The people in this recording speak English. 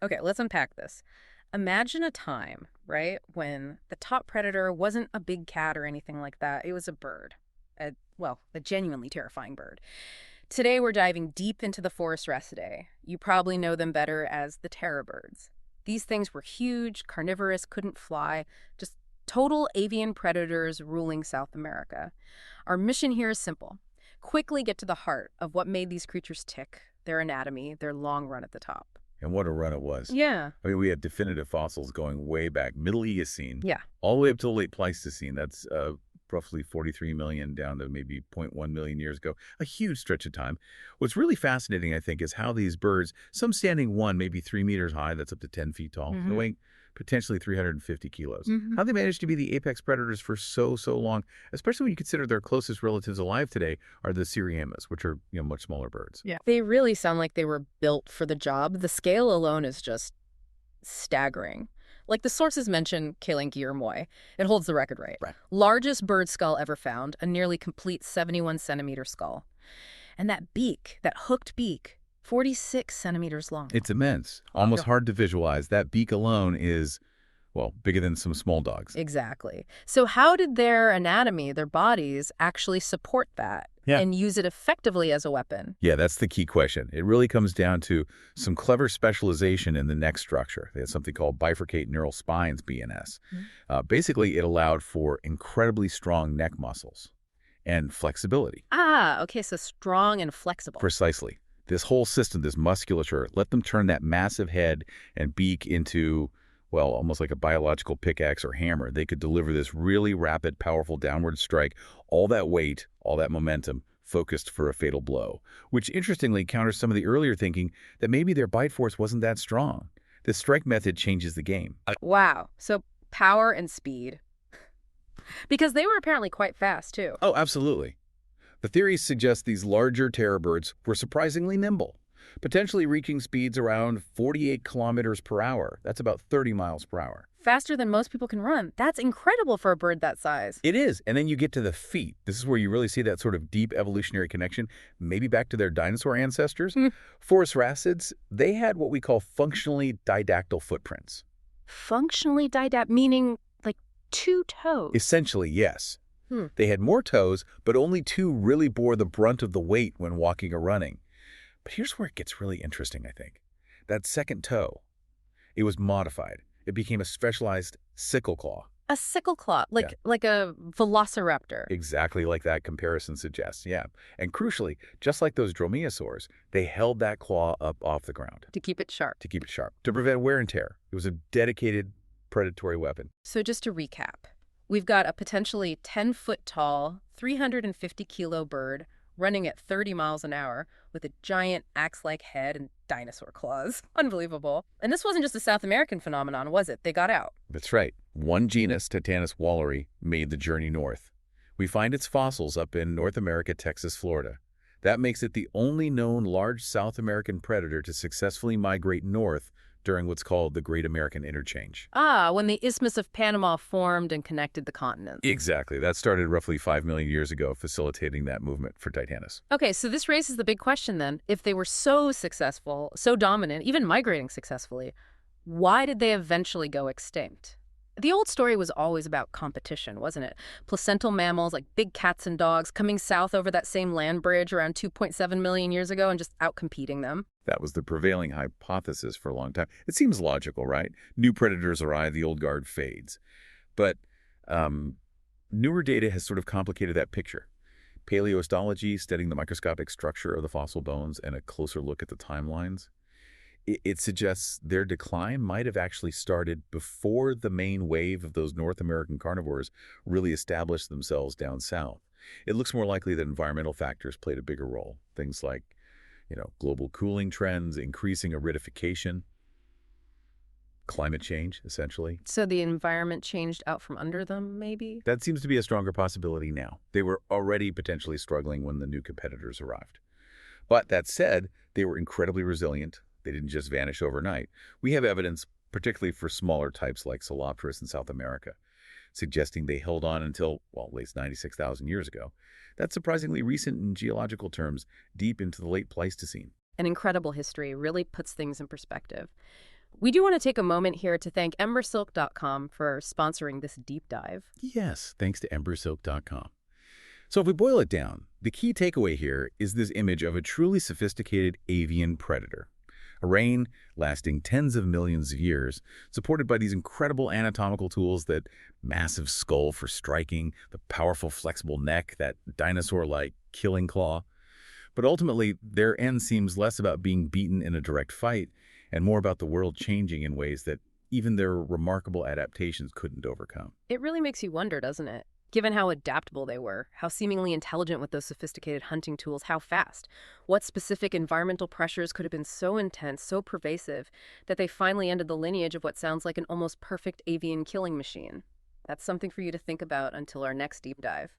Okay, let's unpack this. Imagine a time, right, when the top predator wasn't a big cat or anything like that. It was a bird. A genuinely terrifying bird. Today we're diving deep into the forest racidae. You probably know them better as the terror birds. These things were huge, carnivorous, couldn't fly, just total avian predators ruling South America. Our mission here is simple. Quickly get to the heart of what made these creatures tick, their anatomy, their long run at the top. And what a run it was. Yeah. I mean, we have definitive fossils going way back, Middle Eocene, Yeah. all the way up to the late Pleistocene. That's roughly 43 million down to maybe zero point 0.1 million years ago, a huge stretch of time. What's really fascinating, I think, is how these birds, some standing maybe 3 meters high, that's up to 10 feet tall, weighing potentially 350 kilos. How they managed to be the apex predators for so long, especially when you consider their closest relatives alive today are the Siryamas, which are much smaller birds. Yeah. They really sound like they were built for the job. The scale alone is just staggering. Like the sources mention Keeling-Guillermoy. It holds the record right. Largest bird skull ever found, a nearly complete 71-centimeter skull. And that beak, that hooked beak, 46 centimeters long. It's immense. Almost hard to visualize. That beak alone is, well, bigger than some small dogs. Exactly. So how did their anatomy, their bodies, actually support that and use it effectively as a weapon? Yeah, that's the key question. It really comes down to some clever specialization in the neck structure. They had something called bifurcate neural spines, BNS. Basically, it allowed for incredibly strong neck muscles and flexibility. Okay, so strong and flexible. Precisely. This whole system, this musculature, let them turn that massive head and beak into, well, almost like a biological pickaxe or hammer. They could deliver this really rapid, powerful downward strike, all that weight, all that momentum, focused for a fatal blow, which interestingly counters some of the earlier thinking that maybe their bite force wasn't that strong. This strike method changes the game. Wow. So power and speed. Because they were apparently quite fast, too. Oh, absolutely. The theories suggest these larger terror birds were surprisingly nimble, potentially reaching speeds around 48 kilometers per hour. That's about 30 miles per hour. Faster than most people can run. That's incredible for a bird that size. It is. And then you get to the feet. This is where you really see that sort of deep evolutionary connection, maybe back to their dinosaur ancestors. Forest racids, they had what we call functionally didactyl footprints. Functionally didactyl, meaning like 2 toes? Essentially, yes. They had more toes, but only 2 really bore the brunt of the weight when walking or running. But here's where it gets really interesting, I think. That second toe, it was modified. It became a specialized sickle claw. A sickle claw, like a velociraptor. Exactly like that comparison suggests, yeah. And crucially, just like those dromaeosaurs, they held that claw up off the ground. To keep it sharp. To keep it sharp. To prevent wear and tear. It was a dedicated predatory weapon. So just to recap, we've got a potentially 10-foot-tall, 350-kilo bird running at 30 miles an hour with a giant axe-like head and dinosaur claws. Unbelievable. And this wasn't just a South American phenomenon, was it? They got out. That's right. One genus, Titanus walleri, made the journey north. We find its fossils up in North America, Texas, Florida. That makes it the only known large South American predator to successfully migrate north during what's called the Great American Interchange. When the Isthmus of Panama formed and connected the continents. Exactly. That started roughly 5 million years ago, facilitating that movement for Titanus. Okay, so this raises the big question then. If they were so successful, so dominant, even migrating successfully, why did they eventually go extinct? The old story was always about competition, wasn't it? Placental mammals like big cats and dogs coming south over that same land bridge around 2.7 million years ago and just outcompeting them. That was the prevailing hypothesis for a long time. It seems logical, right? New predators arrive, the old guard fades. But newer data has sort of complicated that picture. Paleohistology, studying the microscopic structure of the fossil bones and a closer look at the timelines, it suggests their decline might have actually started before the main wave of those North American carnivores really established themselves down south. It looks more likely that environmental factors played a bigger role. Things like, global cooling trends, increasing aridification, climate change, essentially. So the environment changed out from under them, maybe? That seems to be a stronger possibility now. They were already potentially struggling when the new competitors arrived. But that said, they were incredibly resilient. They didn't just vanish overnight. We have evidence, particularly for smaller types like Psilopterus in South America, suggesting they held on until, well, at least 96,000 years ago. That's surprisingly recent in geological terms, deep into the late Pleistocene. An incredible history really puts things in perspective. We do want to take a moment here to thank embersilk.com for sponsoring this deep dive. Yes, thanks to embersilk.com. So if we boil it down, the key takeaway here is this image of a truly sophisticated avian predator. A reign lasting tens of millions of years, supported by these incredible anatomical tools, that massive skull for striking, the powerful flexible neck, that dinosaur-like killing claw. But ultimately, their end seems less about being beaten in a direct fight and more about the world changing in ways that even their remarkable adaptations couldn't overcome. It really makes you wonder, doesn't it? Given how adaptable they were, how seemingly intelligent with those sophisticated hunting tools, how fast, what specific environmental pressures could have been so intense, so pervasive, that they finally ended the lineage of what sounds like an almost perfect avian killing machine. That's something for you to think about until our next deep dive.